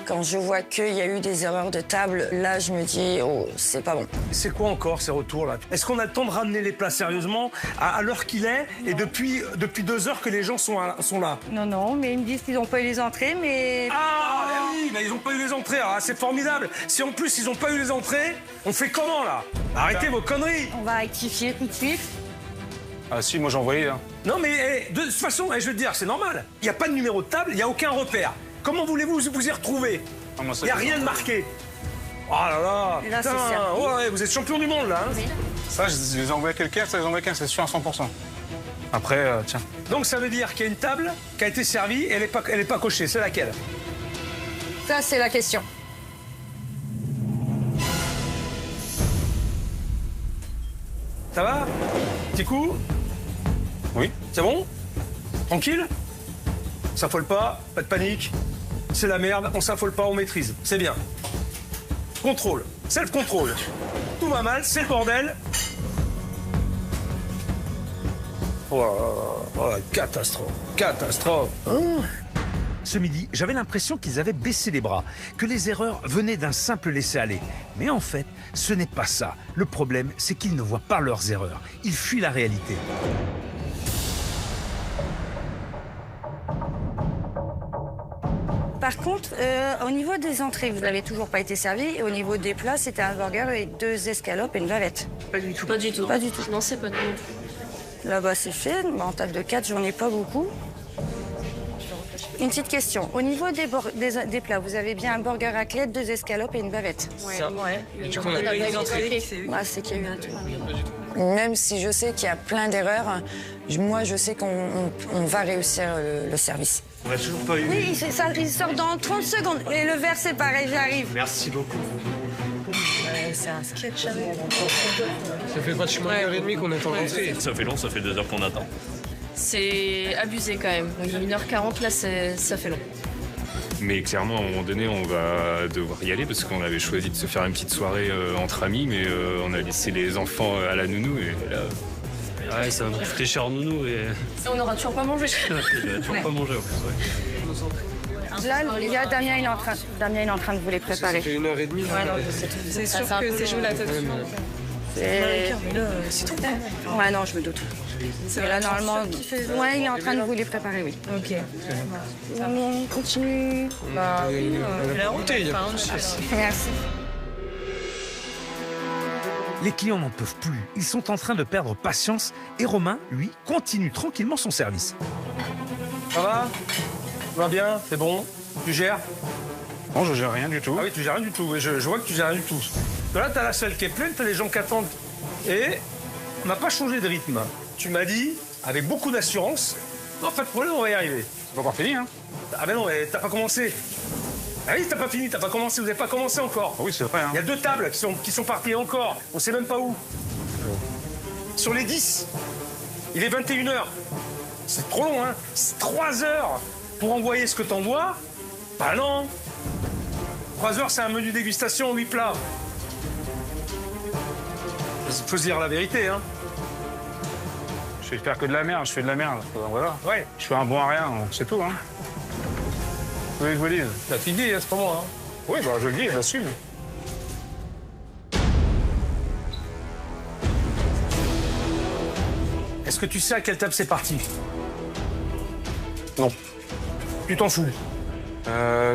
Quand je vois qu'il y a eu des erreurs de table, là, je me dis, oh, c'est pas bon. C'est quoi encore ces retours-là? Est-ce qu'on a le temps de ramener les plats sérieusement à l'heure qu'il est et depuis 2 heures que les gens sont là? Non, non, mais ils me disent qu'ils n'ont pas eu les entrées, mais... Ah oui, mais ils n'ont pas eu les entrées, alors c'est formidable. Si en plus ils n'ont pas eu les entrées, on fait comment là? Arrêtez vos conneries. On va rectifier tout de suite. Ah si, moi j'ai envoyé. Hein. Non mais de toute façon, je veux te dire, c'est normal. Il n'y a pas de numéro de table, il n'y a aucun repère. Comment voulez-vous vous y retrouver? Il n'y a rien de marqué. Oh là là, Là, c'est putain, servi. ouais, vous êtes champion du monde là. Hein. Ça, je les envoie à quelqu'un, ça les envoie à quelqu'un, c'est sûr à 100%. Après, tiens. Donc ça veut dire qu'il y a une table qui a été servie et elle est pas cochée. C'est laquelle? Ça, c'est la question. Ça va? Petit coup? Oui. C'est bon? Tranquille? On s'affole pas de panique. C'est la merde, on s'affole pas, on maîtrise. C'est bien. Contrôle, self-control. Tout va mal, c'est le bordel. Oh, catastrophe, catastrophe. Ce midi, j'avais l'impression qu'ils avaient baissé les bras, que les erreurs venaient d'un simple laisser-aller. Mais en fait, ce n'est pas ça. Le problème, c'est qu'ils ne voient pas leurs erreurs. Ils fuient la réalité. Par contre, au niveau des entrées, vous n'avez toujours pas été servi. Et au niveau des plats, c'était un burger et 2 escalopes et une bavette. Pas du tout. Pas du tout. Pas du tout. Non, c'est pas du tout. Là-bas, c'est fait. En table de 4, j'en ai pas beaucoup. Une petite question. Au niveau des plats, vous avez bien un burger raclette, 2 escalopes et une bavette. Ouais. Et du coup, on a pas eu les entrées. Ah, c'est qu'il y a eu un tout. Même si je sais qu'il y a plein d'erreurs, moi, je sais qu'on va réussir le service. On n'a toujours pas eu. Oui, il sort dans 30 secondes. Et le verre, c'est pareil, j'arrive. Merci beaucoup. C'est un sketch avec. Ça fait pratiquement 1h30 qu'on attend l'entrée. Ça fait long, ça fait 2 heures qu'on attend. C'est abusé quand même. 1h40, là, ça fait long. Mais clairement, à un moment donné, on va devoir y aller parce qu'on avait choisi de se faire une petite soirée entre amis, mais on a laissé les enfants à la nounou et là... Ouais, ça va me coûter cher en nounou et... On n'aura toujours pas mangé. J'aurais toujours pas mangé en plus, ouais. Là, il y a Damien, il est en train de vous les préparer. Ça fait 1h30. C'est sûr que c'est joué la tête. C'est trop bon. Ouais, non, je me doute. C'est là, normalement, ouais, il est en train de vous les préparer, oui. Ok. On continue. Bah oui, La route, il y a pas de Merci. Les clients n'en peuvent plus. Ils sont en train de perdre patience et Romain, lui, continue tranquillement son service. Ça va? Tout va bien? C'est bon? Tu gères? Non, je gère rien du tout. Ah oui, tu gères rien du tout. Oui, je vois que tu gères rien du tout. Là, t'as la salle qui est pleine, t'as les gens qui attendent. Et on n'a pas changé de rythme. Tu m'as dit, avec beaucoup d'assurance, non, pas de problème, on va y arriver. C'est pas encore fini, hein? Ah ben non, mais t'as pas commencé. Ah oui, t'as pas fini, t'as pas commencé, vous n'avez pas commencé encore. Ah oui, c'est vrai, hein. Il y a 2 tables qui sont parties encore. On sait même pas où. Sur les 10, il est 21h. C'est trop long, hein? C'est 3 heures pour envoyer ce que t'envoies. Bah non. 3 heures, c'est un menu dégustation, 8 plats. Faut se dire la vérité, hein. Je vais faire que de la merde, je fais de la merde. Voilà. Ouais. Je fais un bon à rien, c'est tout, hein. Vous voulez que je vous dise? T'as fini, c'est pas moi, hein. Oui, bah je le dis, j'assume. Est-ce que tu sais à quelle table c'est parti? Non. Tu t'en fous.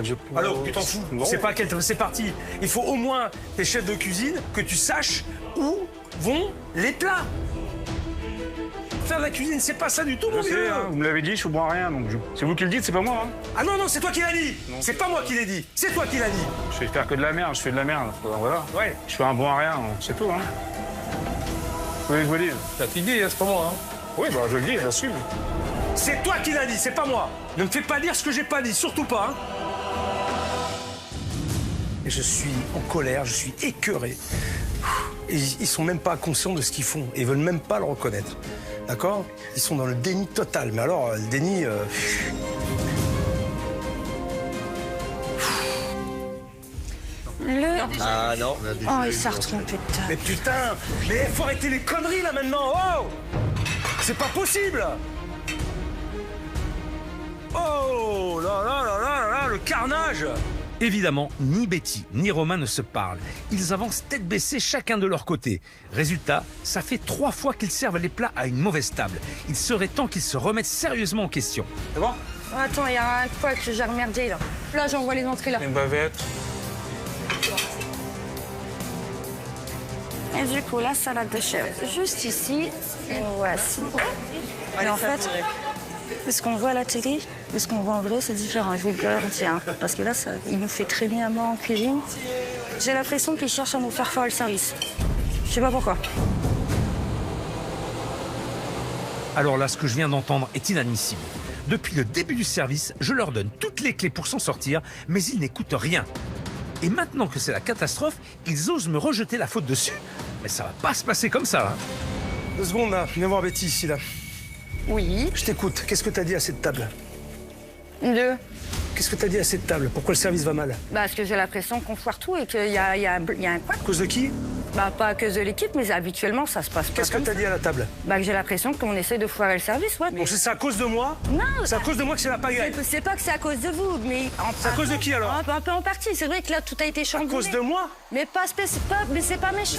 Du coup... Alors, tu t'en fous. Non. C'est pas à quelle table c'est parti. Il faut au moins, tes chefs de cuisine, que tu saches où vont les plats. Faire de la cuisine, c'est pas ça du tout, mon Je sais, vieux. hein, vous me l'avez dit, je suis bon à rien, donc c'est vous qui le dites, c'est pas moi, hein. Ah non, non, c'est toi qui l'as dit. C'est pas moi qui l'ai dit. C'est toi qui l'as dit. Je vais faire que de la merde, je fais de la merde. Voilà. Ouais. Je fais un bon à rien, c'est tout, hein. Vous voulez que je vous dise? T'as fini, c'est pas moi, hein. Oui, bah je le dis, j'assume. C'est toi qui l'as dit, c'est pas moi. Ne me fais pas dire ce que j'ai pas dit, surtout pas, hein. Et je suis en colère, je suis écœuré. Et ils sont même pas conscients de ce qu'ils font. Ils veulent même pas le reconnaître. D'accord? Ils sont dans le déni total. Mais alors, le déni... Ah non, on a déjà Oh, eu il s'est une retrompé de table. Mais putain! Mais faut arrêter les conneries, là, maintenant! Oh! C'est pas possible! Oh! Là, là, là, là, là, le carnage! Évidemment, ni Betty ni Romain ne se parlent. Ils avancent tête baissée chacun de leur côté. Résultat, ça fait 3 fois qu'ils servent les plats à une mauvaise table. Il serait temps qu'ils se remettent sérieusement en question. C'est bon? Oh, attends, il y a un quoi que j'ai remerdé, là. Là, j'envoie les entrées, là. Une bavette. Et du coup, la salade de chèvre, juste ici. Et voici. Et en fait, Ce qu'on voit à la télé et ce qu'on voit en vrai, c'est différent, je vous le garantis. Hein. Parce que là, il nous fait très bien à main en cuisine. J'ai l'impression qu'il cherche à nous faire le service. Je sais pas pourquoi. Alors là, ce que je viens d'entendre est inadmissible. Depuis le début du service, je leur donne toutes les clés pour s'en sortir, mais ils n'écoutent rien. Et maintenant que c'est la catastrophe, ils osent me rejeter la faute dessus. Mais ça va pas se passer comme ça. Hein. 2 secondes, là. Viens voir Betty, ici, là. Oui. Je t'écoute. Qu'est-ce que t'as dit à cette table? 2. Qu'est-ce que t'as dit à cette table? Pourquoi le service va mal? Parce que j'ai l'impression qu'on foire tout et qu'il y a un quoi. À cause de qui? Pas à cause de l'équipe, mais habituellement, ça se passe pas. Qu'est-ce que t'as dit à la table? Que j'ai l'impression qu'on essaie de foirer le service, ouais. Donc c'est à cause de moi? Non. C'est à cause de moi que c'est la pagaille? C'est pas que c'est à cause de vous, mais... C'est à cause de qui, alors? Un peu en partie. C'est vrai que là, tout a été chamboulé. À cause de moi? Mais mais c'est pas méchant.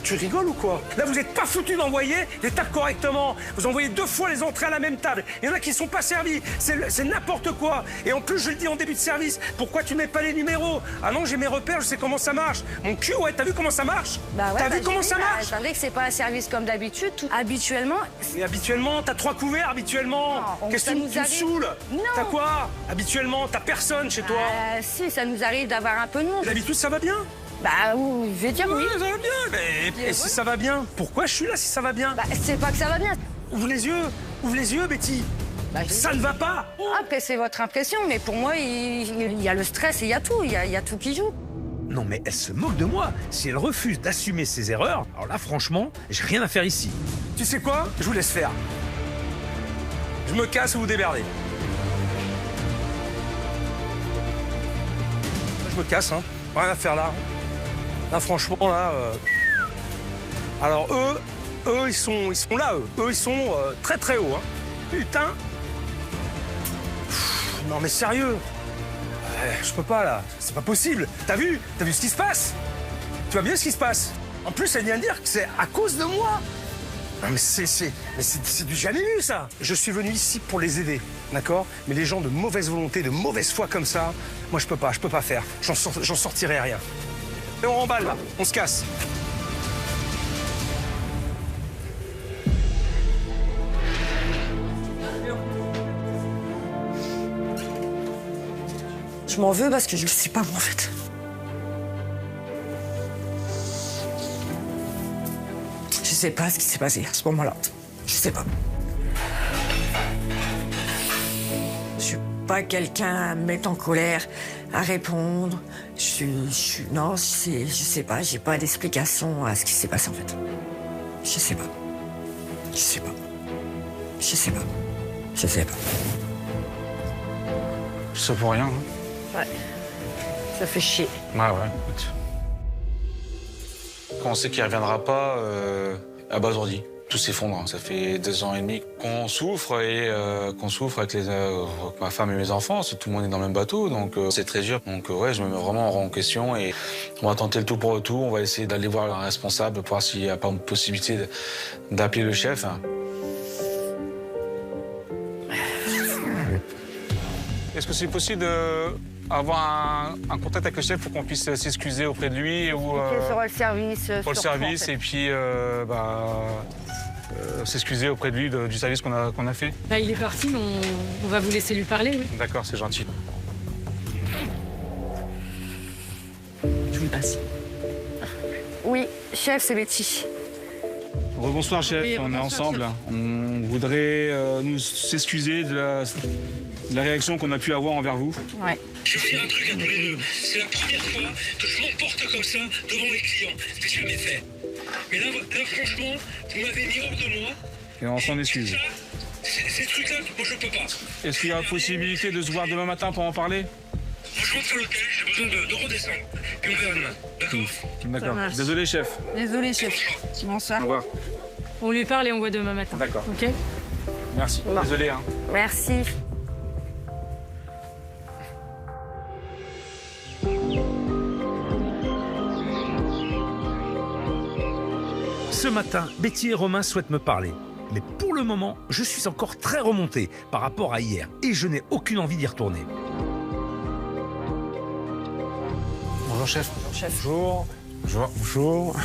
Tu rigoles ou quoi? Là, vous n'êtes pas foutu d'envoyer les tables correctement. Vous envoyez 2 fois les entrées à la même table. Il y en a qui ne sont pas servis. C'est n'importe quoi. Et en plus, je le dis en début de service, pourquoi tu mets pas les numéros? Ah non, j'ai mes repères, je sais comment ça marche. Mon cul, ouais, t'as vu comment ça marche? T'as vu comment ça marche? C'est vrai que c'est pas un service comme d'habitude. Habituellement... Et habituellement, t'as 3 couverts, habituellement. Qu'est-ce que tu me saoules? Non. T'as quoi? Habituellement, t'as personne chez toi. Si, ça nous arrive d'avoir un peu de monde. D'habitude, ça va bien? Je vais dire oui. Ça va bien. Et si ça va bien, pourquoi je suis là si ça va bien? C'est pas que ça va bien. Ouvre les yeux, Betty. Ça ne va pas. Après, c'est votre impression, mais pour moi, il y a le stress et il y a tout. Il y a tout qui joue. Non mais elle se moque de moi. Si elle refuse d'assumer ses erreurs, alors là franchement, j'ai rien à faire ici. Tu sais quoi? Je vous laisse faire. Je me casse ou vous démerdez. Je me casse, hein. Rien à faire là. Là franchement, là... Alors eux, ils sont là, eux. Eux, ils sont très très hauts, hein. Putain. Non mais sérieux. Je peux pas, là. C'est pas possible. T'as vu ce qui se passe? Tu vois bien ce qui se passe? En plus, elle vient de dire que c'est à cause de moi. Non, mais c'est du jamais vu, ça. Je suis venu ici pour les aider, d'accord? Mais les gens de mauvaise volonté, de mauvaise foi comme ça, moi, je peux pas faire. J'en sortirai rien. Et on remballe, là. On se casse. Je m'en veux parce que je ne sais pas, moi, en fait. Je sais pas ce qui s'est passé à ce moment-là. Je sais pas. Je suis pas quelqu'un à me mettre en colère, à répondre. Non, je sais pas. J'ai pas d'explication à ce qui s'est passé, en fait. Je sais pas. Ça pour rien. Hein. Ouais. Ça fait chier. Ouais, écoute. Quand on sait qu'il ne reviendra pas, abasourdi. Tout s'effondre. Ça fait 2 ans et demi qu'on souffre et qu'on souffre avec ma femme et mes enfants. Tout le monde est dans le même bateau, donc c'est très dur. Donc ouais, je me mets vraiment en question et on va tenter le tout pour le tout. On va essayer d'aller voir un responsable pour voir s'il n'y a pas une possibilité d'appeler le chef. Est-ce que c'est possible d'avoir un contact avec le chef pour qu'on puisse s'excuser auprès de lui ou sur le service. pour le service en fait. Et puis s'excuser auprès de lui du service qu'on a fait. Là, il est parti, mais on va vous laisser lui parler, oui. D'accord, c'est gentil. Je vous le passe. Oui, chef, c'est Betty. Bonsoir chef, Oui, on est bonsoir, ensemble. On voudrait nous s'excuser de la réaction qu'on a pu avoir envers vous. Ouais. Je vais dire un truc à tous les deux. C'est la première fois que je m'emporte comme ça devant les clients. C'est jamais fait. Mais là franchement, vous m'avez mis hors de moi. Et on s'en excuse. Ces trucs-là, moi je peux pas. Est-ce qu'il y a possibilité de se voir demain matin pour en parler? Je rentre à l'hôtel, j'ai besoin de redescendre. Puis on verra demain. D'accord? D'accord. Désolé chef. Désolé, chef. Bonsoir. Au revoir. On lui parle et on voit demain matin. D'accord. OK? Merci. Bon. Désolé. Hein. Merci. Ce matin, Betty et Romain souhaitent me parler. Mais pour le moment, je suis encore très remonté par rapport à hier et je n'ai aucune envie d'y retourner. Bonjour chef. Chef. Bonjour. Bonjour. Bonjour.